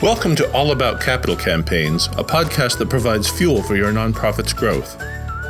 Welcome to All About Capital Campaigns, a podcast that provides fuel for your nonprofit's growth.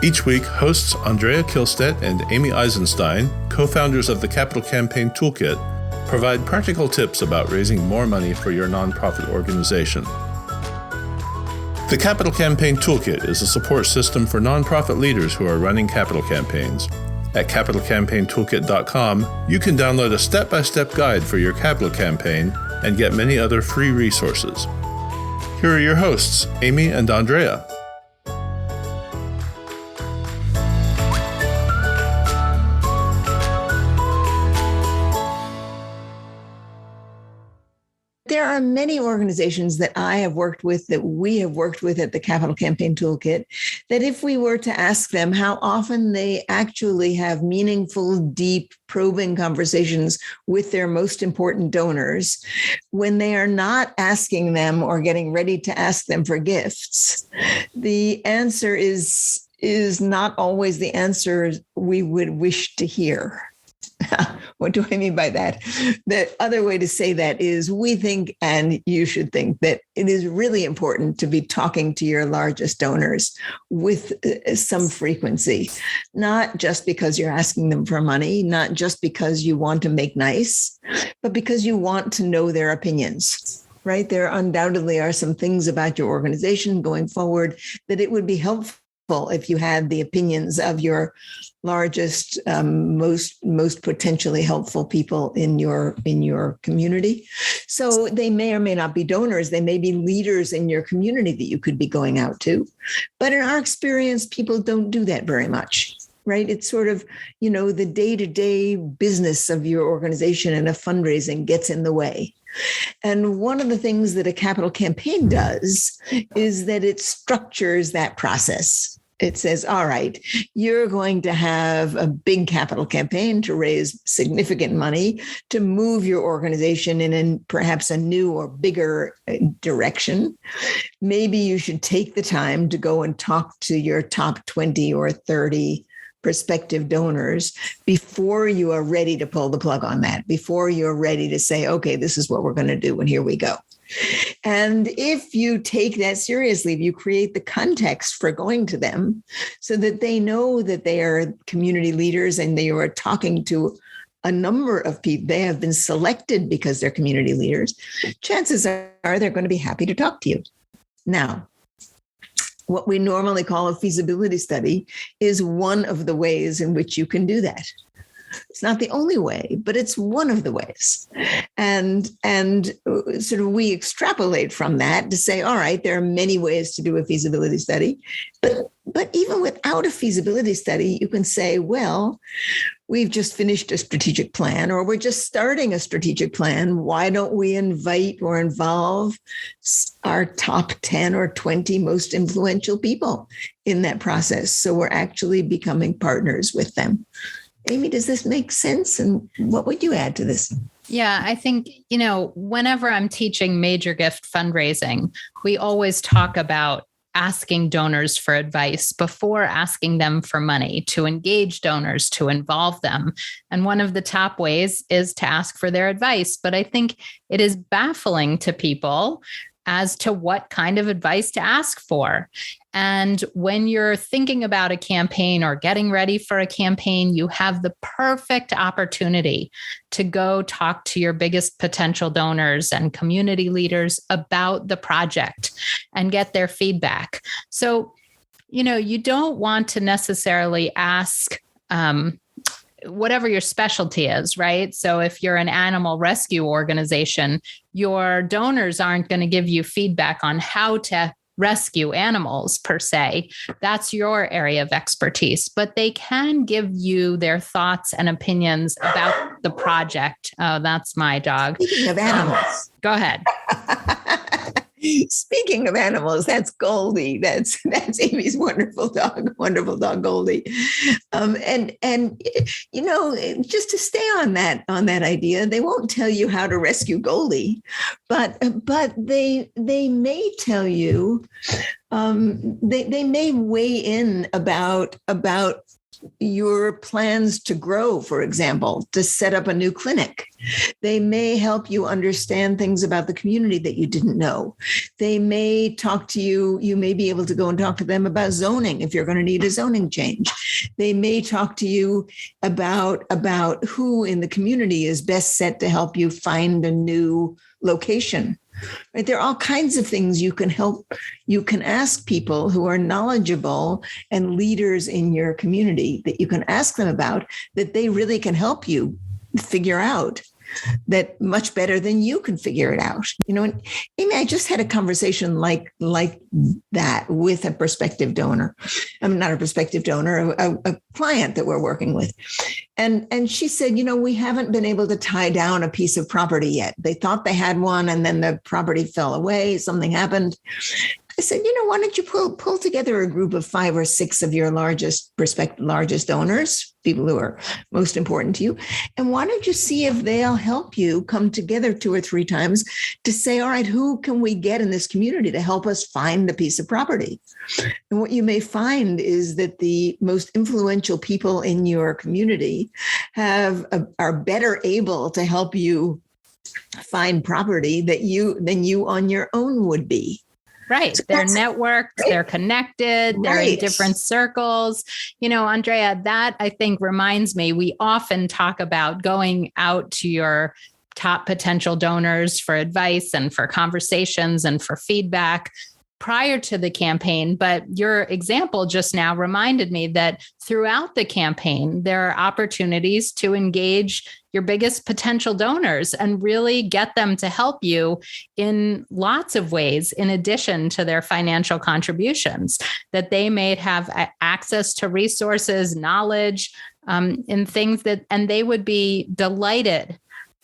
Each week, hosts Andrea Kihlstedt and Amy Eisenstein, co-founders of the Capital Campaign Toolkit, provide practical tips about raising more money for your nonprofit organization. The Capital Campaign Toolkit is a support system for nonprofit leaders who are running capital campaigns. At capitalcampaigntoolkit.com, you can download a step-by-step guide for your capital campaign and get many other free resources. Here are your hosts, Amy and Andrea. There are many organizations that I have worked with, that we have worked with at the Capital Campaign Toolkit, that if we were to ask them how often they actually have meaningful, deep, probing conversations with their most important donors, when they are not asking them or getting ready to ask them for gifts, the answer is not always the answer we would wish to hear. What do I mean by that? The other way to say that is we think, and you should think, that it is really important to be talking to your largest donors with some frequency, not just because you're asking them for money, not just because you want to make nice, but because you want to know their opinions. Right? There undoubtedly are some things about your organization going forward that it would be helpful if you had the opinions of your largest, most potentially helpful people in your community. So they may or may not be donors. They may be leaders in your community that you could be going out to. But in our experience, people don't do that very much. Right? It's sort of, the day-to-day business of your organization and of fundraising gets in the way. And one of the things that a capital campaign does is that it structures that process. It says, all right, you're going to have a big capital campaign to raise significant money to move your organization in perhaps a new or bigger direction. Maybe you should take the time to go and talk to your top 20 or 30 prospective donors before you are ready to pull the plug on that, before you're ready to say, okay, this is what we're going to do, and here we go. And if you take that seriously, if you create the context for going to them so that they know that they are community leaders and they are talking to a number of people, they have been selected because they're community leaders, chances are they're going to be happy to talk to you. Now, what we normally call a feasibility study is one of the ways in which you can do that. It's not the only way, but it's one of the ways. And sort of we extrapolate from that to say, all right, there are many ways to do a feasibility study. But even without a feasibility study, you can say, well, we've just finished a strategic plan, or we're just starting a strategic plan. Why don't we invite or involve our top 10 or 20 most influential people in that process? So we're actually becoming partners with them. Amy, does this make sense? And what would you add to this? Yeah, I think, whenever I'm teaching major gift fundraising, we always talk about asking donors for advice before asking them for money, to engage donors, to involve them. And one of the top ways is to ask for their advice. But I think it is baffling to people as to what kind of advice to ask for. And when you're thinking about a campaign or getting ready for a campaign, you have the perfect opportunity to go talk to your biggest potential donors and community leaders about the project and get their feedback. So, you don't want to necessarily ask whatever your specialty is, right? So if you're an animal rescue organization, your donors aren't going to give you feedback on how to rescue animals per se. That's your area of expertise, but they can give you their thoughts and opinions about the project. Oh, that's my dog. Speaking of animals. Go ahead. Speaking of animals, that's Goldie. That's Amy's wonderful dog, Goldie. And just to stay on that idea, they won't tell you how to rescue Goldie, but they may tell you, they may weigh in about your plans to grow, for example, to set up a new clinic. They may help you understand things about the community that you didn't know. They may talk to you. You may be able to go and talk to them about zoning if you're going to need a zoning change. They may talk to you about who in the community is best set to help you find a new location. Right? There are all kinds of things you can ask people who are knowledgeable and leaders in your community that you can ask them about, that they really can help you figure out that much better than you can figure it out. And Amy, I just had a conversation like that with a prospective donor. I'm not a prospective donor, a client that we're working with. And she said, we haven't been able to tie down a piece of property yet. They thought they had one, and then the property fell away. Something happened. I said, why don't you pull together a group of 5 or 6 of your largest donors, people who are most important to you, and why don't you see if they'll help you come together 2 or 3 times to say, all right, who can we get in this community to help us find the piece of property? And what you may find is that the most influential people in your community are better able to help you find property than you on your own would be. Right. They're networked, they're connected, they're in different circles. Andrea, that I think reminds me, we often talk about going out to your top potential donors for advice and for conversations and for feedback prior to the campaign. But your example just now reminded me that throughout the campaign, there are opportunities to engage your biggest potential donors and really get them to help you in lots of ways, in addition to their financial contributions, that they may have access to resources, knowledge, in things and they would be delighted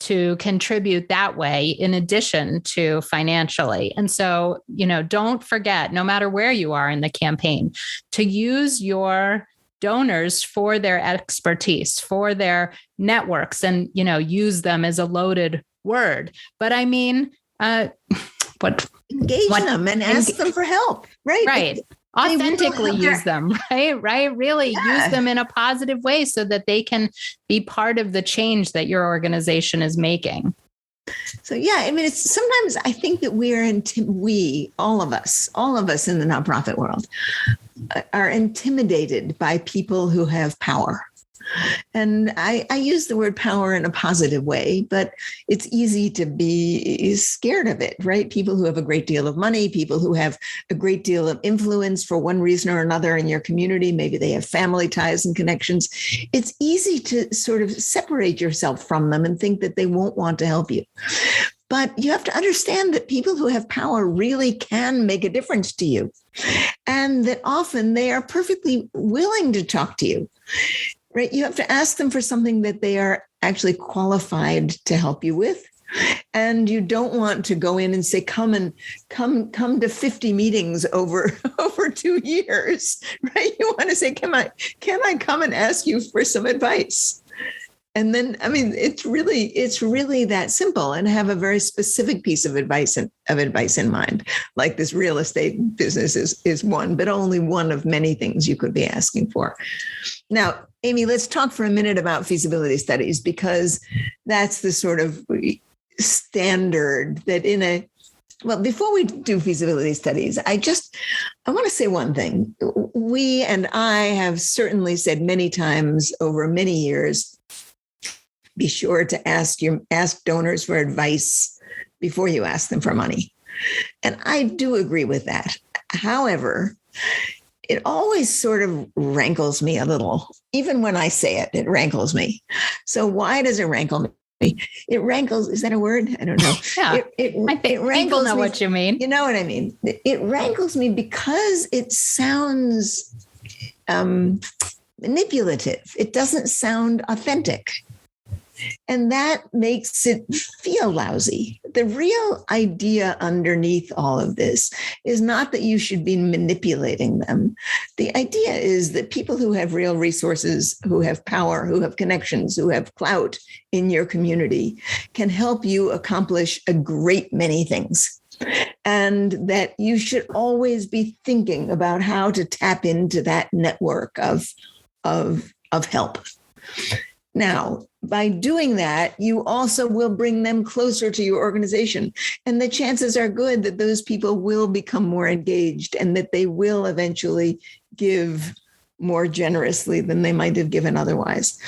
to contribute that way in addition to financially. And so, don't forget, no matter where you are in the campaign, to use your donors for their expertise, for their networks, and, use them as a loaded word. But I mean, engage them and ask them for help. Right. Right. Authentically use them, right? Really use them in a positive way so that they can be part of the change that your organization is making. So, it's sometimes I think that all of us in the nonprofit world are intimidated by people who have power. And I use the word power in a positive way, but it's easy to be scared of it, right? People who have a great deal of money, people who have a great deal of influence for one reason or another in your community. Maybe they have family ties and connections. It's easy to sort of separate yourself from them and think that they won't want to help you. But you have to understand that people who have power really can make a difference to you, and that often they are perfectly willing to talk to you. Right? You have to ask them for something that they are actually qualified to help you with. And you don't want to go in and say, come to 50 meetings over 2 years, right? You want to say, can I come and ask you for some advice? And then, it's really that simple, and have a very specific piece of advice in mind. Like this real estate business is one, but only one of many things you could be asking for. Now, Amy, let's talk for a minute about feasibility studies, because that's the sort of standard that before we do feasibility studies, I want to say one thing. We and I have certainly said many times over many years, be sure to ask donors for advice before you ask them for money. And I do agree with that. However, it always sort of rankles me a little. Even when I say it, it rankles me. So why does it rankle me? It rankles, is that a word? I don't know. Yeah, I think people know what you mean. You know what I mean? It rankles me because it sounds manipulative. It doesn't sound authentic. And that makes it feel lousy. The real idea underneath all of this is not that you should be manipulating them. The idea is that people who have real resources, who have power, who have connections, who have clout in your community can help you accomplish a great many things. And that you should always be thinking about how to tap into that network of of help. Now, by doing that, you also will bring them closer to your organization. And the chances are good that those people will become more engaged and that they will eventually give more generously than they might have given otherwise.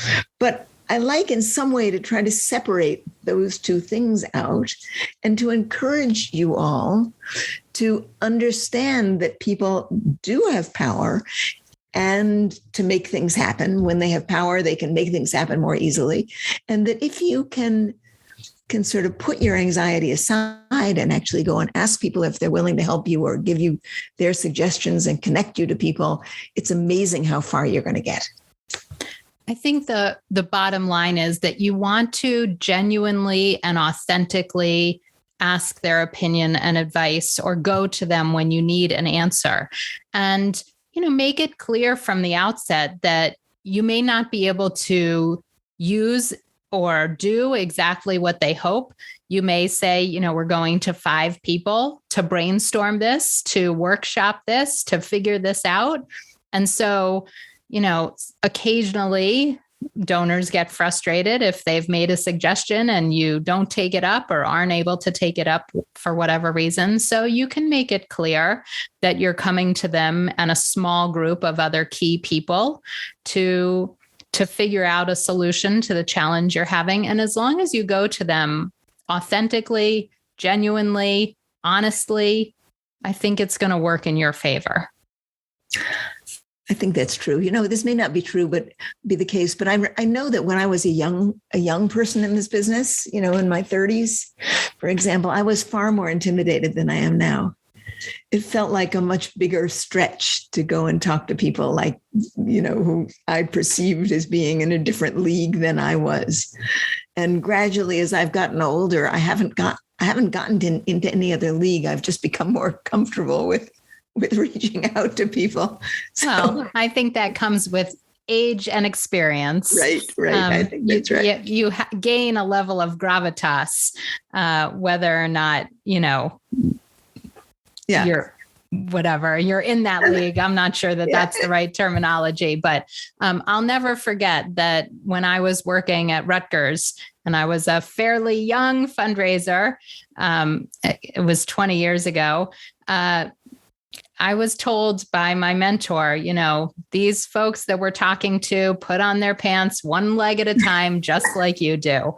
But I like in some way to try to separate those two things out and to encourage you all to understand that people do have power and to make things happen. When they have power, they can make things happen more easily. And that if you can sort of put your anxiety aside and actually go and ask people if they're willing to help you or give you their suggestions and connect you to people, it's amazing how far you're going to get. I think the bottom line is that you want to genuinely and authentically ask their opinion and advice or go to them when you need an answer. And make it clear from the outset that you may not be able to use or do exactly what they hope. You may say, we're going to 5 people to brainstorm this, to workshop this, to figure this out. And so, occasionally donors get frustrated if they've made a suggestion and you don't take it up or aren't able to take it up for whatever reason. So you can make it clear that you're coming to them and a small group of other key people to figure out a solution to the challenge you're having. And as long as you go to them authentically, genuinely, honestly, I think it's going to work in your favor. I think that's true. This may not be true, but be the case. But I know that when I was a young person in this business, in my 30s, for example, I was far more intimidated than I am now. It felt like a much bigger stretch to go and talk to people like, who I perceived as being in a different league than I was. And gradually, as I've gotten older, I haven't gotten into any other league. I've just become more comfortable with reaching out to people. Well, I think that comes with age and experience. Right. I think that's right. You gain a level of gravitas, whether or not, you're in that league. I'm not sure that that's the right terminology, but I'll never forget that when I was working at Rutgers and I was a fairly young fundraiser, it was 20 years ago, I was told by my mentor, these folks that we're talking to put on their pants one leg at a time, just like you do.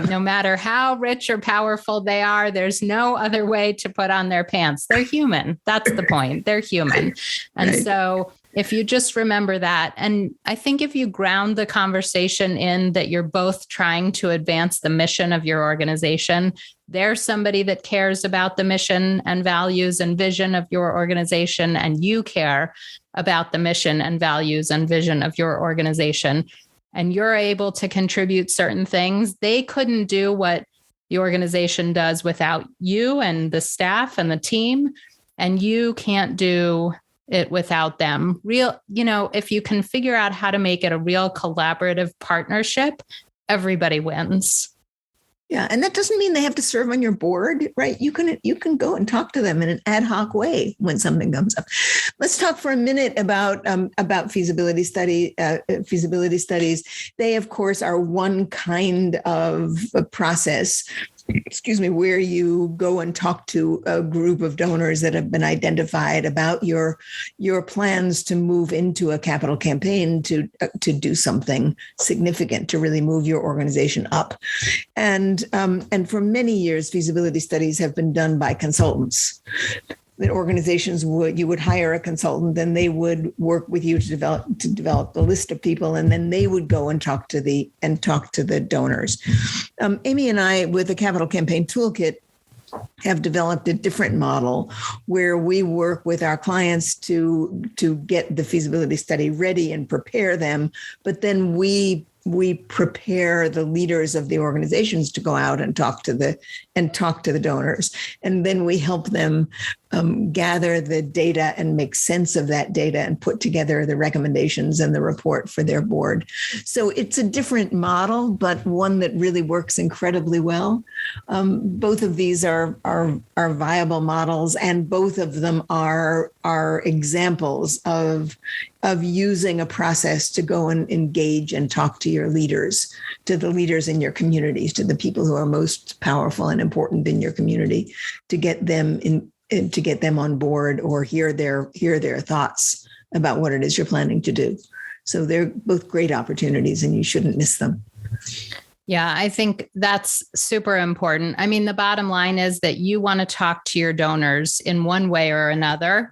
No matter how rich or powerful they are, there's no other way to put on their pants. They're human. That's the point. They're human. And so if you just remember that, and I think if you ground the conversation in that you're both trying to advance the mission of your organization, there's somebody that cares about the mission and values and vision of your organization, and you care about the mission and values and vision of your organization, and you're able to contribute certain things. They couldn't do what the organization does without you and the staff and the team, and you can't do it without them. If you can figure out how to make it a real collaborative partnership, everybody wins. Yeah. And that doesn't mean they have to serve on your board, right? You can go and talk to them in an ad hoc way when something comes up. Let's talk for a minute about feasibility studies. They, of course, are one kind of a process, where you go and talk to a group of donors that have been identified about your plans to move into a capital campaign to do something significant to really move your organization up. And for many years, feasibility studies have been done by consultants. The organizations you would hire a consultant, then they would work with you to develop the list of people, and then they would go and talk to the donors. Amy and I, with the Capital Campaign Toolkit, have developed a different model where we work with our clients to get the feasibility study ready and prepare them, but then we prepare the leaders of the organizations to go out and talk to the donors. And then we help them gather the data and make sense of that data and put together the recommendations and the report for their board. So it's a different model, but one that really works incredibly well. Both of these are viable models, and both of them are examples of using a process to go and engage and talk to your leaders, to the leaders in your communities, to the people who are most powerful and important in your community, to get them on board or hear their thoughts about what it is you're planning to do. So they're both great opportunities, and you shouldn't miss them. Yeah, I think that's super important. I mean, the bottom line is that you want to talk to your donors in one way or another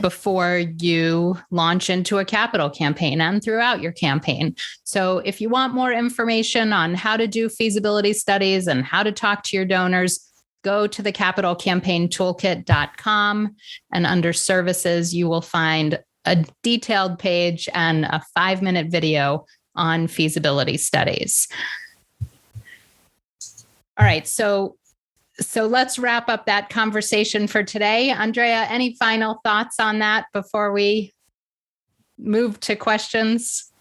before you launch into a capital campaign and throughout your campaign. So if you want more information on how to do feasibility studies and how to talk to your donors, go to the capitalcampaigntoolkit.com, and under services, you will find a detailed page and a 5-minute video on feasibility studies. All right, so let's wrap up that conversation for today. Andrea, any final thoughts on that before we move to questions?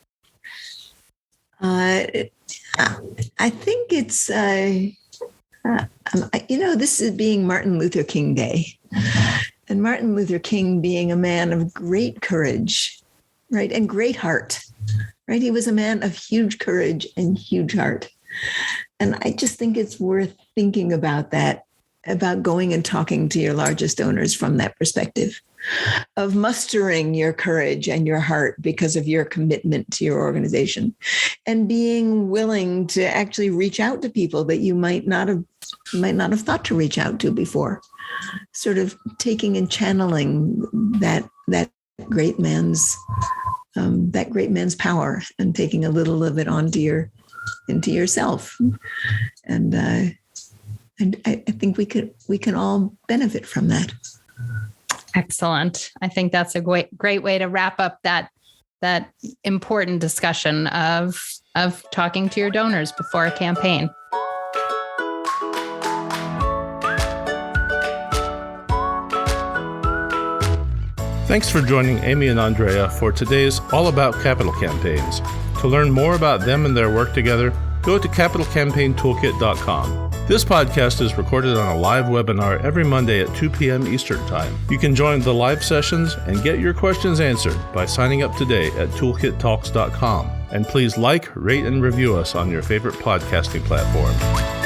I think it's, this is being Martin Luther King Day. And Martin Luther King being a man of great courage, right, and great heart, right? He was a man of huge courage and huge heart. And I just think it's worth thinking about that, about going and talking to your largest donors from that perspective, of mustering your courage and your heart because of your commitment to your organization, and being willing to actually reach out to people that you might not have thought to reach out to before. Sort of taking and channeling that great man's power and taking a little of it into yourself. And I think we can all benefit from that. Excellent. I think that's a great way to wrap up that important discussion of talking to your donors before a campaign. Thanks for joining Amy and Andrea for today's All About Capital Campaigns. To learn more about them and their work together, go to capitalcampaigntoolkit.com. This podcast is recorded on a live webinar every Monday at 2 p.m. Eastern Time. You can join the live sessions and get your questions answered by signing up today at toolkittalks.com. And please like, rate, and review us on your favorite podcasting platform.